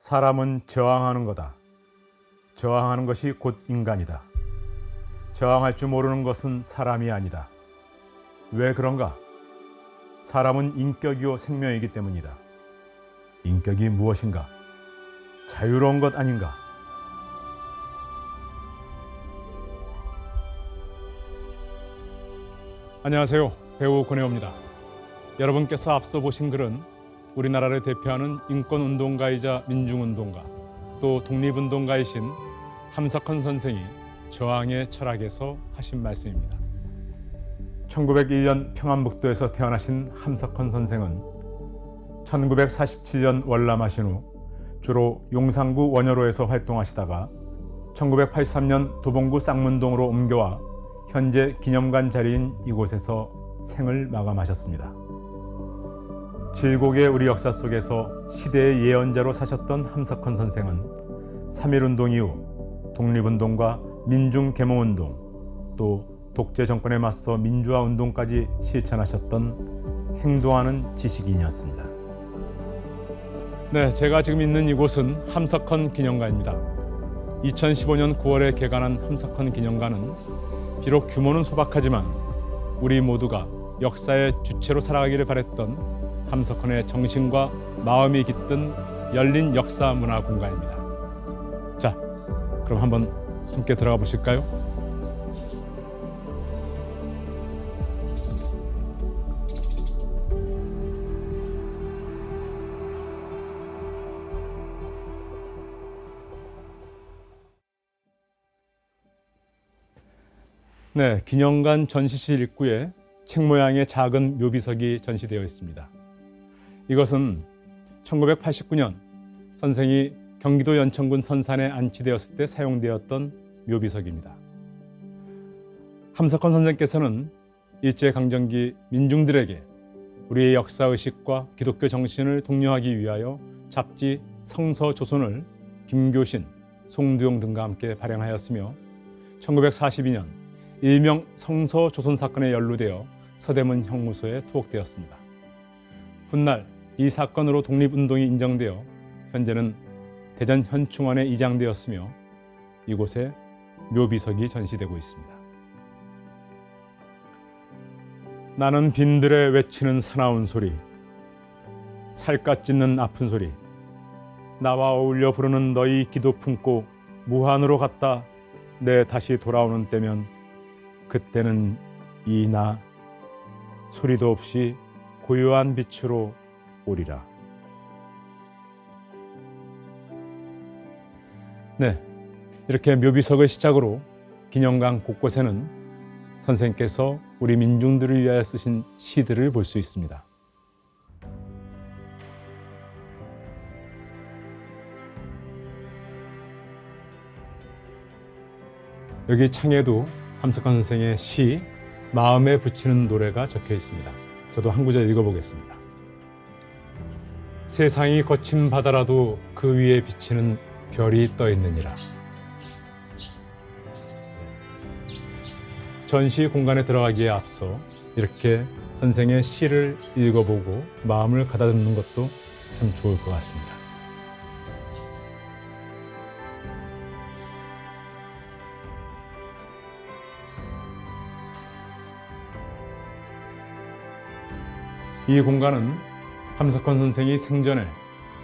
사람은 저항하는 거다. 저항하는 것이 곧 인간이다. 저항할 줄 모르는 것은 사람이 아니다. 왜 그런가? 사람은 인격이요 생명이기 때문이다. 인격이 무엇인가? 자유로운 것 아닌가? 안녕하세요. 배우 권혜호입니다. 여러분께서 앞서 보신 글은 우리나라를 대표하는 인권운동가이자 민중운동가 또 독립운동가이신 함석헌 선생이 저항의 철학에서 하신 말씀입니다. 1901년 평안북도에서 태어나신 함석헌 선생은 1947년 월남하신 후 주로 용산구 원효로에서 활동하시다가 1983년 도봉구 쌍문동으로 옮겨와 현재 기념관 자리인 이곳에서 생을 마감하셨습니다. 질곡의 우리 역사 속에서 시대의 예언자로 사셨던 함석헌 선생은 3.1운동 이후 독립운동과 민중계몽운동 또 독재 정권에 맞서 민주화운동까지 실천하셨던 행동하는 지식인이었습니다. 네, 제가 지금 있는 이곳은 함석헌 기념관입니다. 2015년 9월에 개관한 함석헌 기념관은 비록 규모는 소박하지만 우리 모두가 역사의 주체로 살아가기를 바랬던 함석헌의 정신과 마음이 깃든 열린 역사 문화 공간입니다. 자, 그럼 한번 함께 들어가 보실까요? 네, 기념관 전시실 입구에 책 모양의 작은 묘비석이 전시되어 있습니다. 이것은 1989년 선생이 경기도 연천군 선산에 안치되었을 때 사용되었던 묘비석입니다. 함석헌 선생께서는 일제강점기 민중들에게 우리의 역사의식과 기독교 정신을 독려하기 위하여 잡지 성서조선을 김교신, 송두용 등과 함께 발행하였으며 1942년 일명 성서조선 사건에 연루되어 서대문 형무소에 투옥되었습니다. 훗날 이 사건으로 독립운동이 인정되어 현재는 대전 현충원에 이장되었으며 이곳에 묘비석이 전시되고 있습니다. 나는 빈들에 외치는 사나운 소리, 살갗 찢는 아픈 소리, 나와 어울려 부르는 너희 기도 품고 무한으로 갔다 내 다시 돌아오는 때면 그때는 이 나 소리도 없이 고요한 빛으로 오리라. 네, 이렇게 묘비석을 시작으로 기념관 곳곳에는 선생께서 우리 민중들을 위하여 쓰신 시들을 볼 수 있습니다. 여기 창에도 함석헌 선생의 시 마음에 붙이는 노래가 적혀 있습니다. 저도 한 구절 읽어보겠습니다. 세상이 거친 바다라도 그 위에 비치는 별이 떠 있느니라. 전시 공간에 들어가기에 앞서 이렇게 선생의 시를 읽어보고 마음을 가다듬는 것도 참 좋을 것 같습니다. 이 공간은 함석헌 선생이 생전에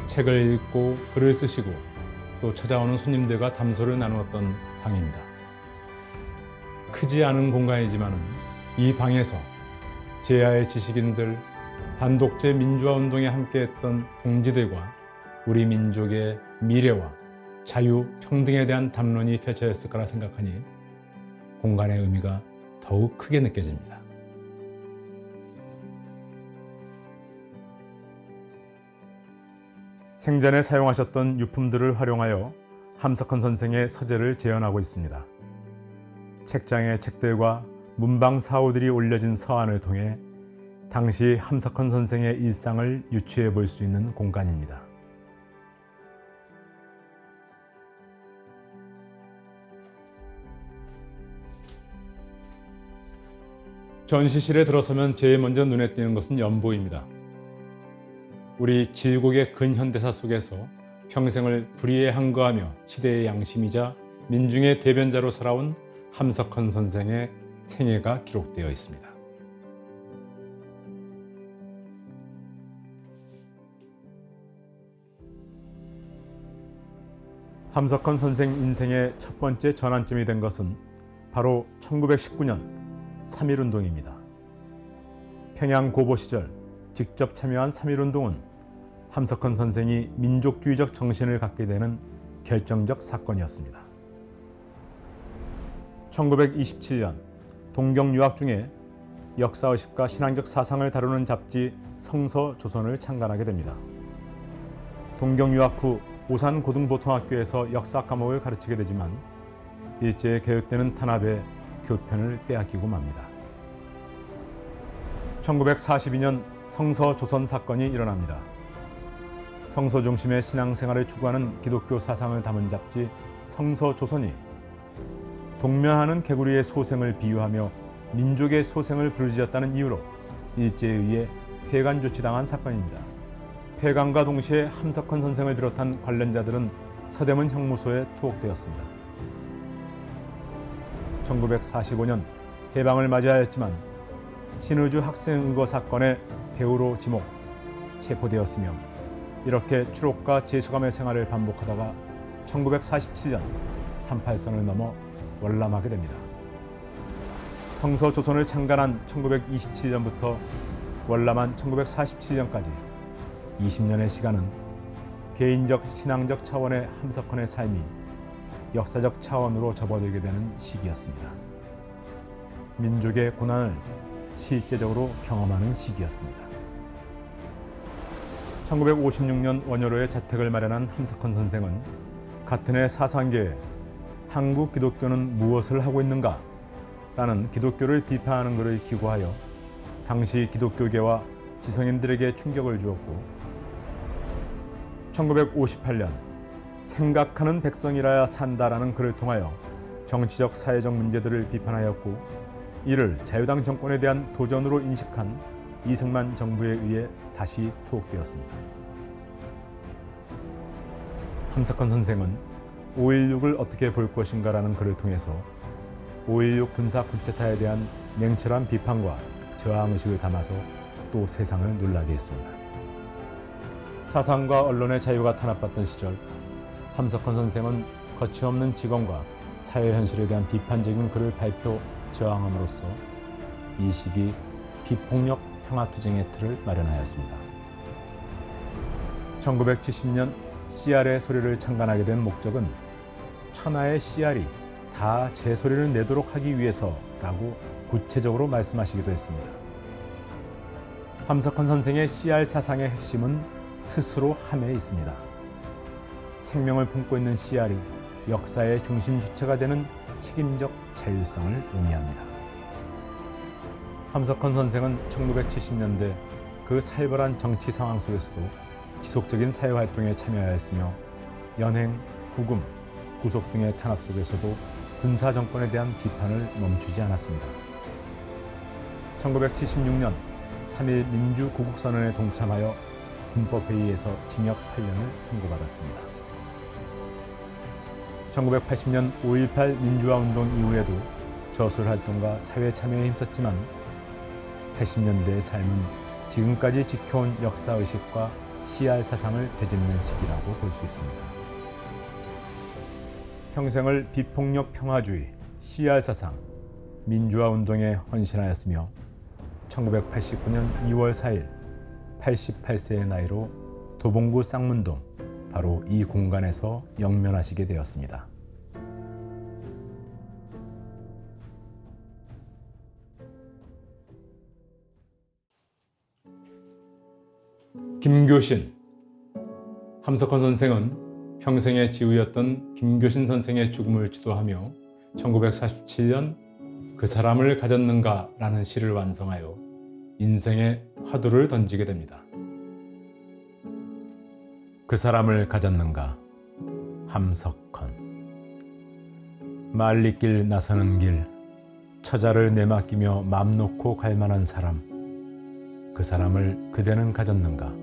책을 읽고 글을 쓰시고 또 찾아오는 손님들과 담소를 나누었던 방입니다. 크지 않은 공간이지만 이 방에서 제야의 지식인들, 반독재 민주화 운동에 함께했던 동지들과 우리 민족의 미래와 자유, 평등에 대한 담론이 펼쳐졌을 거라 생각하니 공간의 의미가 더욱 크게 느껴집니다. 생전에 사용하셨던 유품들을 활용하여 함석헌 선생의 서재를 재현하고 있습니다. 책장의 책들과 문방 사호들이 올려진 서안을 통해 당시 함석헌 선생의 일상을 유추해 볼 수 있는 공간입니다. 전시실에 들어서면 제일 먼저 눈에 띄는 것은 연보입니다. 우리 질곡의 근현대사 속에서 평생을 불의에 항거하며 시대의 양심이자 민중의 대변자로 살아온 함석헌 선생의 생애가 기록되어 있습니다. 함석헌 선생 인생의 첫 번째 전환점이 된 것은 바로 1919년 3.1운동입니다. 평양 고보 시절 직접 참여한 3.1운동은 함석헌 선생이 민족주의적 정신을 갖게 되는 결정적 사건이었습니다. 1927년 동경 유학 중에 역사의식과 신앙적 사상을 다루는 잡지 성서조선을 창간하게 됩니다. 동경 유학 후 오산 고등보통학교에서 역사 과목을 가르치게 되지만 일제에 개혁되는 탄압에 교편을 빼앗기고 맙니다. 1942년 성서조선 사건이 일어납니다. 성서 중심의 신앙생활을 추구하는 기독교 사상을 담은 잡지 성서조선이 동면하는 개구리의 소생을 비유하며 민족의 소생을 부르짖었다는 이유로 일제에 의해 폐간 조치당한 사건입니다. 폐간과 동시에 함석헌 선생을 비롯한 관련자들은 서대문 형무소에 투옥되었습니다. 1945년 해방을 맞이하였지만 신의주 학생의거 사건의 배우로 지목, 체포되었으며 이렇게 추록과 재수감의 생활을 반복하다가 1947년 38선을 넘어 월남하게 됩니다. 성서조선을 창간한 1927년부터 월남한 1947년까지 20년의 시간은 개인적 신앙적 차원의 함석헌의 삶이 역사적 차원으로 접어들게 되는 시기였습니다. 민족의 고난을 실제적으로 경험하는 시기였습니다. 1956년 원효로에 자택을 마련한 함석헌 선생은 같은 해 사상계에 한국 기독교는 무엇을 하고 있는가? 라는 기독교를 비판하는 글을 기고하여 당시 기독교계와 지성인들에게 충격을 주었고 1958년 생각하는 백성이라야 산다라는 글을 통하여 정치적 사회적 문제들을 비판하였고 이를 자유당 정권에 대한 도전으로 인식한 이승만 정부에 의해 다시 투옥되었습니다. 함석헌 선생은 5.16을 어떻게 볼 것인가라는 글을 통해서 5.16 군사 쿠데타에 대한 냉철한 비판과 저항의식을 담아서 또 세상을 놀라게 했습니다. 사상과 언론의 자유가 탄압받던 시절 함석헌 선생은 거침없는 직언과 사회 현실에 대한 비판적인 글을 발표 저항함으로써 이 시기 비폭력 평화투쟁의 틀을 마련하였습니다. 1970년 CR의 소리를 창간하게 된 목적은 천하의 CR이 다 제 소리를 내도록 하기 위해서라고 구체적으로 말씀하시기도 했습니다. 함석헌 선생의 CR 사상의 핵심은 스스로 함에 있습니다. 생명을 품고 있는 CR이 역사의 중심 주체가 되는 책임적 자율성을 의미합니다. 함석헌 선생은 1970년대 그 살벌한 정치 상황 속에서도 지속적인 사회활동에 참여하였으며 연행, 구금, 구속 등의 탄압 속에서도 군사정권에 대한 비판을 멈추지 않았습니다. 1976년 3.1 민주구국선언에 동참하여 군법회의에서 징역 8년을 선고받았습니다. 1980년 5.18 민주화운동 이후에도 저술활동과 사회 참여에 힘썼지만 80년대의 삶은 지금까지 지켜온 역사의식과 CR 사상을 되짚는 시기라고 볼 수 있습니다. 평생을 비폭력 평화주의, CR 사상, 민주화운동에 헌신하였으며 1989년 2월 4일 88세의 나이로 도봉구 쌍문동 바로 이 공간에서 영면하시게 되었습니다. 김교신. 함석헌 선생은 평생의 지우였던 김교신 선생의 죽음을 주도하며 1947년 그 사람을 가졌는가 라는 시를 완성하여 인생의 화두를 던지게 됩니다. 그 사람을 가졌는가? 함석헌. 말리길 나서는 길, 처자를 내맡기며 맘 놓고 갈 만한 사람. 그 사람을 그대는 가졌는가?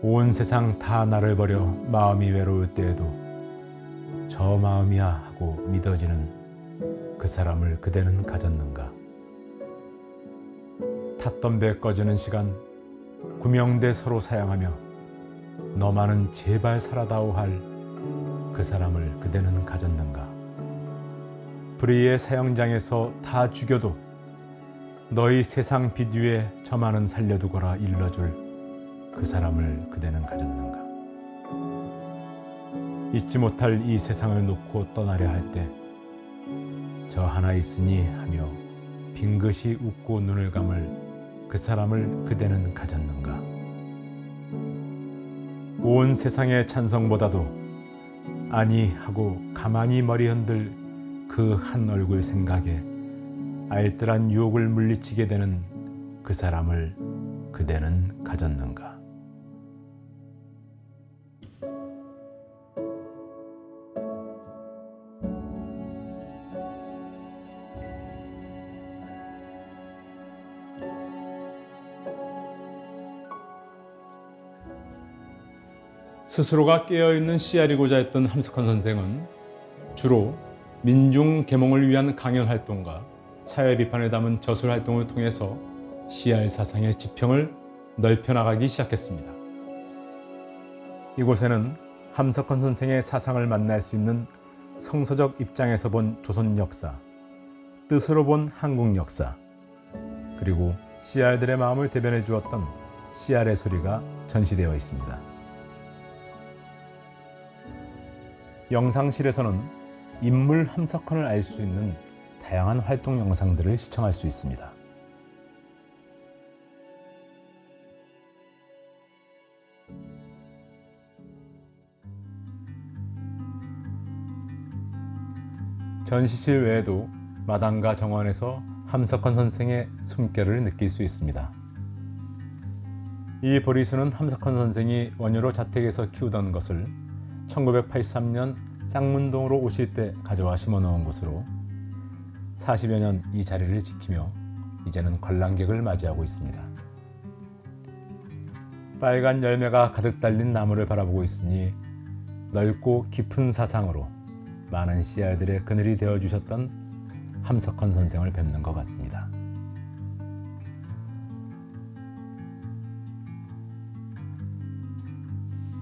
온 세상 다 나를 버려 마음이 외로울 때에도 저 마음이야 하고 믿어지는 그 사람을 그대는 가졌는가. 탔던 배 꺼지는 시간 구명대 서로 사양하며 너만은 제발 살아다오 할 그 사람을 그대는 가졌는가. 불의의 사형장에서 다 죽여도 너희 세상 빛 위에 저만은 살려두거라 일러줄 그 사람을 그대는 가졌는가. 잊지 못할 이 세상을 놓고 떠나려 할 때 저 하나 있으니 하며 빙긋이 웃고 눈을 감을 그 사람을 그대는 가졌는가. 온 세상의 찬성보다도 아니 하고 가만히 머리 흔들 그 한 얼굴 생각에 알뜰한 유혹을 물리치게 되는 그 사람을 그대는 가졌는가. 스스로가 깨어있는 씨알이고자 했던 함석헌 선생은 주로 민중 계몽을 위한 강연 활동과 사회 비판을 담은 저술 활동을 통해서 씨알 사상의 지평을 넓혀나가기 시작했습니다. 이곳에는 함석헌 선생의 사상을 만날 수 있는 성서적 입장에서 본 조선 역사, 뜻으로 본 한국 역사, 그리고 씨알들의 마음을 대변해 주었던 씨알의 소리가 전시되어 있습니다. 영상실에서는 인물 함석헌을 알 수 있는 다양한 활동 영상들을 시청할 수 있습니다. 전시실 외에도 마당과 정원에서 함석헌 선생의 숨결을 느낄 수 있습니다. 이 보리수는 함석헌 선생이 원효로 자택에서 키우던 것을 1983년 쌍문동으로 오실 때 가져와 심어놓은 곳으로 40여 년 이 자리를 지키며 이제는 관람객을 맞이하고 있습니다. 빨간 열매가 가득 달린 나무를 바라보고 있으니 넓고 깊은 사상으로 많은 씨알들의 그늘이 되어주셨던 함석헌 선생을 뵙는 것 같습니다.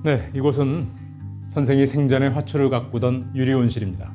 네, 이곳은 선생이 생전에 화초를 가꾸던 유리온실입니다.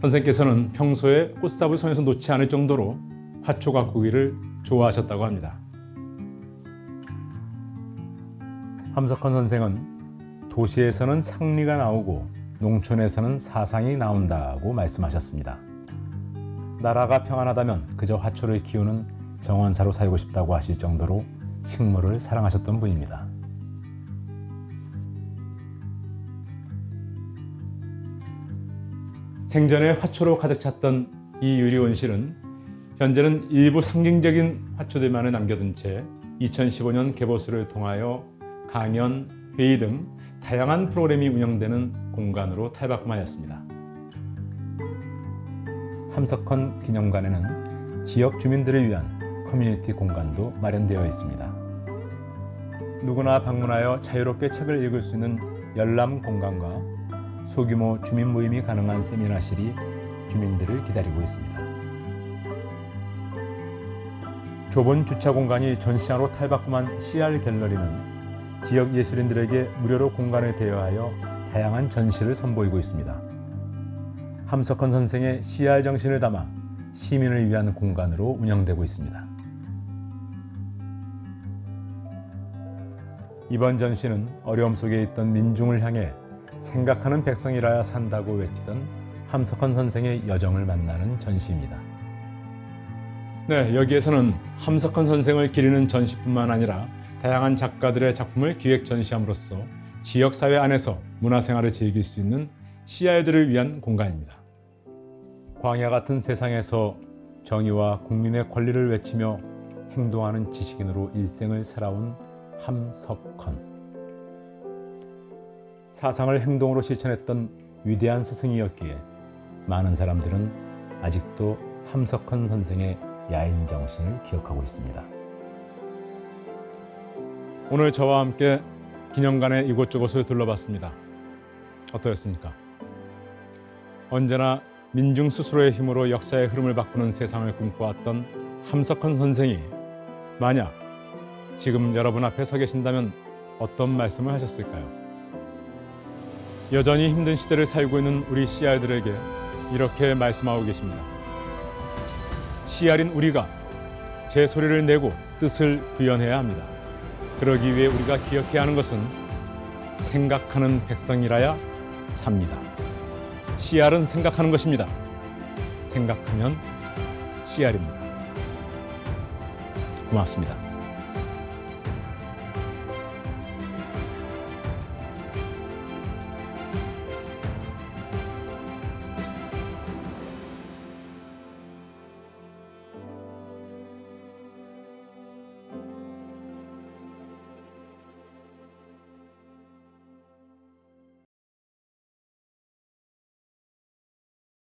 선생께서는 평소에 꽃삽을 손에서 놓지 않을 정도로 화초 가꾸기를 좋아하셨다고 합니다. 함석헌 선생은 도시에서는 상리가 나오고 농촌에서는 사상이 나온다고 말씀하셨습니다. 나라가 평안하다면 그저 화초를 키우는 정원사로 살고 싶다고 하실 정도로 식물을 사랑하셨던 분입니다. 생전에 화초로 가득 찼던 이 유리온실은 현재는 일부 상징적인 화초들만을 남겨둔 채 2015년 개보수를 통하여 강연, 회의 등 다양한 프로그램이 운영되는 공간으로 탈바꿈하였습니다. 함석헌 기념관에는 지역 주민들을 위한 커뮤니티 공간도 마련되어 있습니다. 누구나 방문하여 자유롭게 책을 읽을 수 있는 열람 공간과 소규모 주민 모임이 가능한 세미나실이 주민들을 기다리고 있습니다. 좁은 주차 공간이 전시장으로 탈바꿈한 CR 갤러리는 지역 예술인들에게 무료로 공간을 대여하여 다양한 전시를 선보이고 있습니다. 함석헌 선생의 CR 정신을 담아 시민을 위한 공간으로 운영되고 있습니다. 이번 전시는 어려움 속에 있던 민중을 향해 생각하는 백성이라야 산다고 외치던 함석헌 선생의 여정을 만나는 전시입니다. 네, 여기에서는 함석헌 선생을 기리는 전시뿐만 아니라 다양한 작가들의 작품을 기획 전시함으로써 지역사회 안에서 문화생활을 즐길 수 있는 씨알들을 위한 공간입니다. 광야 같은 세상에서 정의와 국민의 권리를 외치며 행동하는 지식인으로 일생을 살아온 함석헌. 사상을 행동으로 실천했던 위대한 스승이었기에 많은 사람들은 아직도 함석헌 선생의 야인 정신을 기억하고 있습니다. 오늘 저와 함께 기념관의 이곳저곳을 둘러봤습니다. 어떠셨습니까? 언제나 민중 스스로의 힘으로 역사의 흐름을 바꾸는 세상을 꿈꿔왔던 함석헌 선생이 만약 지금 여러분 앞에 서 계신다면 어떤 말씀을 하셨을까요? 여전히 힘든 시대를 살고 있는 우리 씨알들에게 이렇게 말씀하고 계십니다. 씨알인 우리가 제 소리를 내고 뜻을 구현해야 합니다. 그러기 위해 우리가 기억해야 하는 것은 생각하는 백성이라야 삽니다. 씨알은 생각하는 것입니다. 생각하면 씨알입니다. 고맙습니다.